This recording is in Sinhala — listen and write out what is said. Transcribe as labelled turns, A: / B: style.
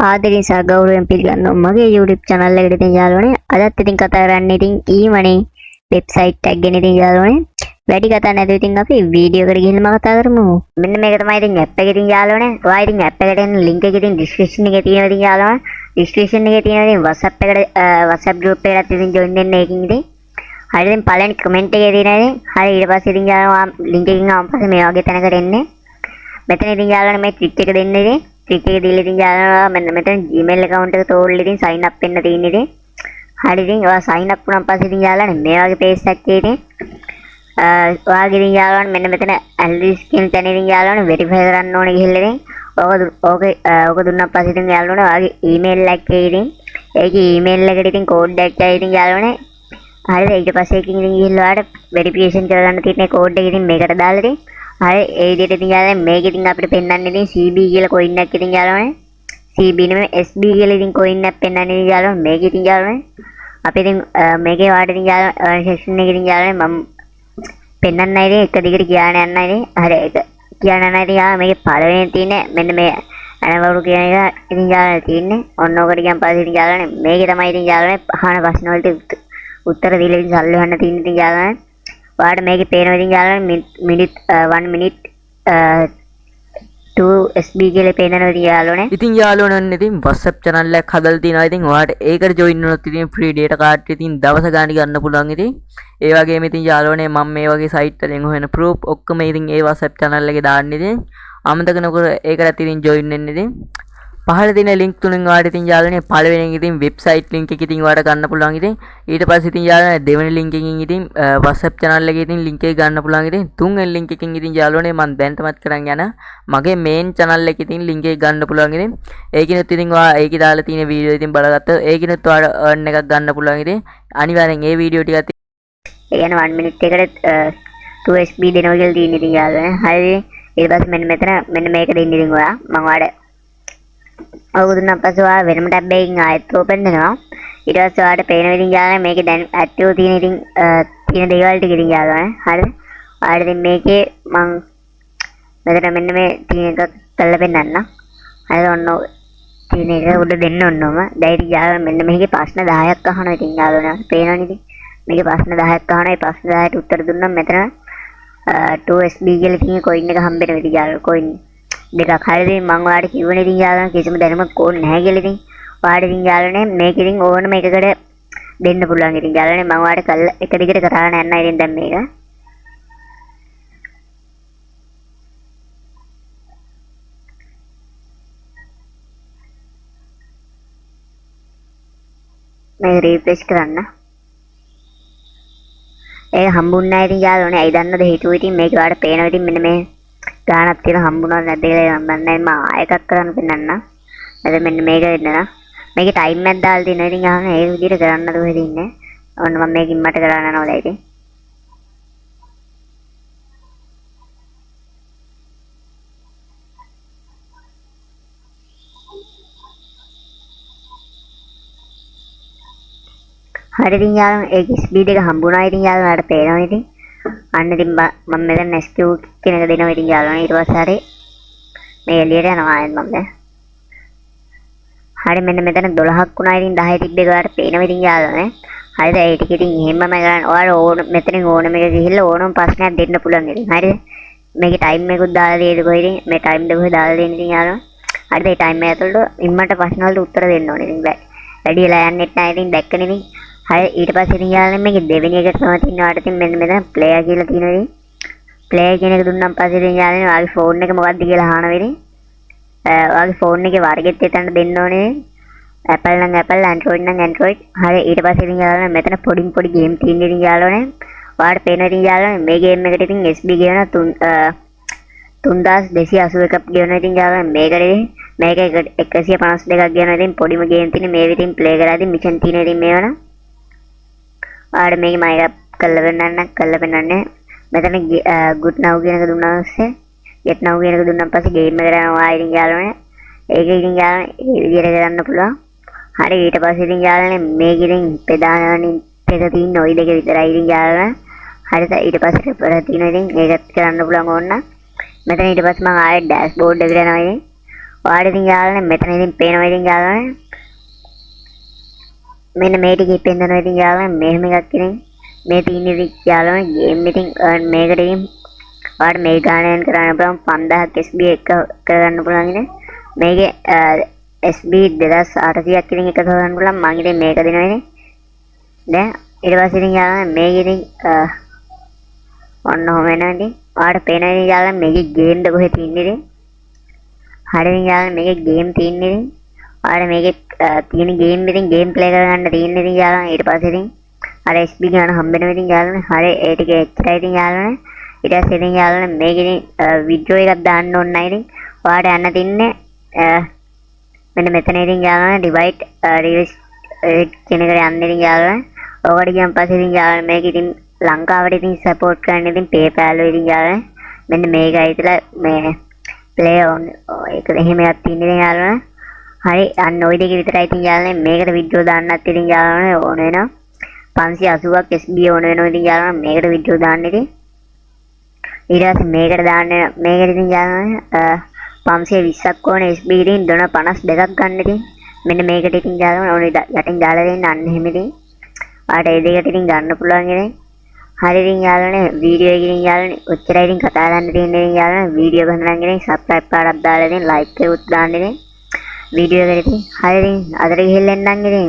A: ආදරයෙන් සහ ගෞරවයෙන් පිළිගන්නවා මගේ YouTube channel එකට. ඉතින් යාළුවනේ අදත් ඉතින් කතා කරන්නේ ඉතින් ඊමනේ වෙබ්සයිට් එකක් ගැන. ඉතින් යාළුවනේ වැඩි කතා නැතුව ඉතින් අපි වීඩියෝ එකට ගිහින් කතා කරමු. මෙන්න මේක තමයි ඉතින් app එක. ඉතින් යාළුවනේ ඔයා ඉතින් app එකට එන link එක ඉතින් description එකේ තියෙනවා. ඉතින් යාළුවනේ description එකේ තියෙනවා ඉතින් WhatsApp එකට WhatsApp group එකකට ඉතින් join වෙන්න ඒකින් ඉතින් හරි. ඉතින් පළවෙනි comment එකේ තියෙනවා ඉතින් හරි. ඊට පස්සේ ඉතින් යාළුවා link එකකින් ආවම පස්සේ මේ වගේ තැනකට එන්නේ. මෙතන ඉතින් යාළුවනේ මේ trick එක දෙන්න ඉතින් trick එක දීලා ඉතින් යාළුවා මෙන්න මෙතන Gmail account එක තෝරලා ඉතින් sign up වෙන්න තියෙන්නේ ඉතින්. හරි. ඉතින් ඔයා sign up වුණාන් පස්සේ ඉතින් යාළුවනේ මේ වගේ page එකක් ඉතින් ඔයාගේ ඉතින් යාළුවනේ මෙන්න මෙතන analytics කියන තැන ඉතින් යාළුවනේ verify කරන්න ඕනේ ගිහිල්ලා ඉතින් ඕක දුන්නාන් පස්සේ ඉතින් යාළුවනේ ඔයාගේ email එකේ ඉතින් ඒකේ email එකට ඉතින් code එකක් ඇයි ඉතින් යාළුවනේ. හරිද? ඊට පස්සේ ඉතින් ගිහිල්ලා ඔයාලට verification කරගන්න තියෙන code එක ඉතින් මේකට දාලා ඉතින් හරි. ඒ විදිහට ඉතින් යාළුවනේ මේක ඉතින් අපිට පෙන්වන්නේ ඉතින් CB කියලා coin එකක් ඉතින් යාළුවනේ. CB නෙමෙයි SB කියලා ඉතින් coin එකක් පෙන්වන්නේ ඉතින් යාළුවනේ. මේක ඉතින් යාළුවනේ අපි ඉතින් මේකේ වාට ඉතින් යාළුවනේ section එකේ ඉතින් යාළුවනේ මම පෙන්වන්න ඉතින් එක දිගට කියන්න යන්න ඉතින් හරි. ඒක කියන්න යන්න ඉතින් යාළුවනේ මේකේ පළවෙනි තියෙන්නේ මෙන්න මේ අනවරු කියන එක ඉතින් යාළුවනේ තියෙන්නේ. ඔන්න ඔකට කියන් පස්සේ ඉතින් යාළුවනේ මේකේ තමයි ඉතින් යාළුවනේ අහන ප්‍රශ්න වලට උත්තර දීලා ඉතින් සල්ලි හොයන්න තියෙන ඉතින් යාළුවනේ. ඔයාලට මේකේ පේනවා ඉතින් යාළුවනේ minute 1 minute 2 SB කියලා පේනවා ඉතින් යාළුවනේ.
B: ඉතින් යාළුවනේ ඉතින් WhatsApp channel එකක් හදලා තිනවා. ඉතින් ඔයාලට ඒකට join වුණොත් ඉතින් free data card ඉතින් දවස ගාණක් ගන්න පුළුවන් ඉතින්. ඒ වගේම ඉතින් යාළුවනේ මම මේ වගේ site වලින් හොයන proof ඔක්කොම ඉතින් ඒ WhatsApp channel එකේ දාන්න ඉතින්. අමතක නොකර ඒකට ඉතින් join වෙන්න ඉතින්. පහළ තියෙන link තුනෙන් ඔයාලට ඉතින් යාළුවනේ පළවෙනි එක ඉතින් website link එක ඉතින් ඔයාලට ගන්න පුළුවන් ඉතින්. ඊට පස්සේ ඉතින් යාළුවනේ දෙවෙනි link එකකින් ඉතින් WhatsApp channel එකේ ඉතින් link එක ගන්න පුළුවන් ඉතින්. තුන්වෙනි link එකකින් ඉතින් යාළුවනේ මම දැනටමත් කරන් යන මගේ main channel එකේ ඉතින් link එක ගන්න පුළුවන් ඉතින්. ඒකිනුත් ඉතින් ඔයා ඒකේ දාලා තියෙන වීඩියෝ ඉතින් බලගත්තා. ඒකිනුත් ඔයාලට earn එකක් ගන්න පුළුවන් ඉතින්. අනිවාර්යෙන් මේ වීඩියෝ ටිකත්
A: ඒ කියන්නේ 1 minute එකට 2 SB දෙනවා කියලා තියෙන ඉතින් යාළුවනේ. හරි. ඊට පස්සේ මෙන්න මෙතන මෙන්න මේක දෙන්න ඉතින් ඔයා මම ඔයාලට ඔය දුන්නා පස්සේ ඔයා වෙනම ටැබ් එකකින් ආයෙත් ඕපන් වෙනවා. ඊට පස්සේ ඔයාලට පේන විදිහින් යාළුවනේ මේකේ දැන් ඇක්ටිව් තියෙන ඉතින් තියෙන දේවල් ටික ඉතින් යාළුවනේ. හරිද? ඔයාලට ඉතින් මේකේ මං මෙතන මෙන්න මේ තියෙන එක කරලා පෙන්නන්න. හරිද? ඔන්න තියෙන එක උඩ දෙන්න ඕනම. දැන් ඉතින් යාළුවනේ මෙන්න මේකේ ප්‍රශ්න 10ක් අහනවා ඉතින් යාළුවනේ. පේනවනේ ඉතින්. මේකේ ප්‍රශ්න 10ක් අහනවා. ඒ ප්‍රශ්න 10ට උත්තර දුන්නා මෙතන 2SB කියලා තියෙන coin එක හම්බ වෙනවා ඉතින් යාළුවනේ. coin දෙකක්. හරිද? මම ඔයාලට කිව්වනේ ඉතින් යාළුවනේ කිසිම දැනුමක් ඕනේ නැහැ කියලා ඉතින්. ඔයාලට ඉතින් යාළුවනේ මේක ඉතින් ඕනම එකකට දෙන්න පුළුවන් ඉතින් යාළුවනේ. මම ඔයාලට කල්ලා එක දිගට කතා කරන්න යන්න ඉතින් දැන් මේක. මේක රිෆ්‍රෙෂ් කරන්න. ඒක හම්බුන්නේ නැහැ ඉතින් යාළුවනේ. ඇයි දන්නද හේතුව ඉතින් මේක ඔයාලට පේනවා ඉතින් මෙන්න මේ ගානක් තියෙන හම්බුණා නැද්ද කියලා මම දන්නේ නැහැ. මම එකක් කරන්න පෙන්නන්න. එතන මෙන්න මේක දෙන්න. මේකේ ටයිම් එකක් දාලා තියෙනවා ඉතින් අහන ඒ විදිහට කරන්නද කොහෙද ඉන්නේ. ඔන්න මම මේකින් මට කරන්න යනවා දැන් ඉතින්. හරි ඉතින් යාළුවා ඒකේ ස්පීඩ් එක හම්බුණා ඉතින් යාළුවාට පේනවා ඉතින්. අන්න ඉතින් මම මෙතන SQ කියන එක දෙනවා ඉතින් යාළුවනේ. ඊට පස්සේ හරි මේ එළියට යනවා ආයෙත් මම දැන්. හරි මෙන්න මෙතන 12ක් වුණා ඉතින් 10 තිබ්බ එක ඔයාලට පේනවා ඉතින් යාළුවනේ. හරිද? ඒ ටික ඉතින් එහෙමම කරන්න. ඔයාලා ඕන මෙතනින් ඕනම එක ගිහිල්ලා ඕනම ප්‍රශ්නයක් දෙන්න පුළුවන් ඉතින්. හරිද? මේකේ ටයිම් එකකුත් දාලා දෙයිද කොහෙද ඉතින් මේ ටයිම් දෙක දාලා දෙන්න ඉතින් යාළුවා. හරිද? ඒ ටයිම් එක ඇතුළත ඉම්මට ප්‍රශ්න වලට උත්තර දෙන්න ඕනේ ඉතින් බෑ. වැඩි වෙලා යන්නෙත් නැහැ ඉතින් දැක්කනේ ඉතින්. හරි ඊට පස්සේ ඉතින් යාළුවනේ මේකේ දෙවෙනි එකට තමයි තියෙනවා ඉතින් මෙන්න මෙතන ප්ලේයර් කියලා තියෙනවා ඉතින්. ප්ලේයර් කියන එක දුන්නාන් පස්සේ ඉතින් යාළුවනේ ඔයාගේ ෆෝන් එක මොකක්ද කියලා අහනවා ඉතින්. ඔයාගේ ෆෝන් එකේ වර්ගෙත් එතන දෙන්න ඕනේ. Apple නම් Apple, Android නම් Android. හරි ඊට පස්සේ ඉතින් යාළුවනේ මෙතන පොඩි ගේම් තියෙන ඉතින් යාළුවනේ. ඔයාලට පේනවා ඉතින් යාළුවනේ මේ ගේම් එකට ඉතින් SB ගෙවන 3281ක් ගෙවන ඉතින් යාළුවනේ මේක 152ක් ගෙවන ඉතින් පොඩිම ගේම් තියෙන මේ විදිහින් ප්ලේ කරලා ඉතින් මිෂන් තියෙන ඉතින් මේවන. ඔයාලට මේක මම එකක් කරලා පෙන්නන්නේ. මෙතන good now කියන එක දුන්නා පස්සේ get now කියන එක දුන්නාන් පස්සේ ගේම් එකට යනවා ඉතින් යාළුවනේ. ඒක ඉතින් යාළුවනේ මේ විදිහට කරන්න පුළුවන්. හරි ඊට පස්සේ ඉතින් යාළුවනේ මේක ඉතින් ප්‍රධානමනි එක තියෙන ওই දෙක විතරයි ඉතින් යාළුවනේ. හරිද ඊට පස්සේ රෙපර් තියෙනවා ඉතින් ඒකත් කරන්න පුළුවන් ඕන නම් මෙතන ඊට පස්සේ මම ආයෙ ඩෑෂ්බෝඩ් එකට යනවා ඉතින් ඔයාලට ඉතින් යාළුවනේ මෙතන ඉතින් පේනවා ඉතින් යාළුවනේ මෙන්න මේ ටිකේ පෙන්නනවා ඉතින් යාළුවනේ මෙහෙම එකක් ඉතින් මේ තියෙන ඉතින් යාළුවනේ ගේම් ඉතින් මේකට ඉතින් ඔයාලට මේ ගානෙන් කරන්න පුළුවන් 5000ක් SB එක කරගන්න පුළුවන් ඉතින් මේකේ SB 2800ක් ඉතින් එක කරගන්න පුළුවන් මම ඉතින් මේක දෙනවා ඉතින් දැන් ඊට පස්සේ ඉතින් යාළුවනේ මේක ඉතින් ඔන්න ඔහොම වෙනවා ඉතින් ඔයාලට පේනවා ඉතින් යාළුවනේ මේකේ ගේම් ද කොහෙද තියෙන්නේ ඉතින් හරි ඉතින් යාළුවනේ මේකේ ගේම් තියෙන්නේ ඉතින් ඔයාලට මේකේ තියෙන ගේම් ඉතින් ගේම් ප්ලේ කරගන්න තියෙන්නේ ඉතින් යාළුවනේ ඊට පස්සේ ඉතින් අර SB ගන්න හම්බ වෙනවා ඉතින් යාළුවනේ හරි ඒ ටික එච්චරයි ඉතින් යාළුවනේ ඊට පස්සේ ඉතින් යාළුවනේ මේකේ ඉතින් වීඩියෝ එකක් දාන්න ඕන නැහැ ඉතින් ඔයාලට යන්න තින්නේ මෙන්න මෙතන ඉතින් යාළුවනේ ඩිවයිඩ් රිලීස් කියන එකට යන්න ඉතින් යාළුවනේ ඔකට ගියන් පස්සේ ඉතින් යාළුවනේ මේක ඉතින් ලංකාවට ඉතින් සපෝට් කරන්න ඉතින් PayPal වල ඉතින් යාළුවනේ මෙන්න මේකයි ඉතලා මේ play on ඒක එහෙම එකක් තියෙන ඉතින් යාළුවනේ හරි අන්න ওই දෙක විතරයි ඉතින් යාළුවනේ මේකට වීඩියෝ දාන්නත් ඉතින් යාළුවනේ ඕන වෙනවා 580ක් SB ඕන වෙනවා ඉතින් යාළුවනේ මේකට වීඩියෝ දාන්න ඉතින් ඊට පස්සේ මේකට දාන්න මේකට ඉතින් යාළුවනේ 520ක් ඕන SB ඉතින් ඩොලර් 52ක් ගන්න ඉතින් මෙන්න මේකට ඉතින් යාළුවනේ ඕන යටින් දාලා දෙන්න අන්න එහෙම ඉතින් ආට ඒ දෙකට ඉතින් ගන්න පුළුවන් ඉතින් හරි ඉතින් යාළුවනේ වීඩියෝ එකකින් ඉතින් යාළුවනේ ඔච්චරයි ඉතින් කතා කරන්න තියෙන්නේ ඉතින් යාළුවනේ වීඩියෝ එක හදන්න ඉතින් සබ්ස්ක්‍රයිබ් පාඩක් දාලා ඉතින් ලයික් එකකුත් දාන්න ඉතින් වීඩියෝ එකට ඉතින් හරි ඉතින් අදට ගිහින් එන්නම් ඉතින්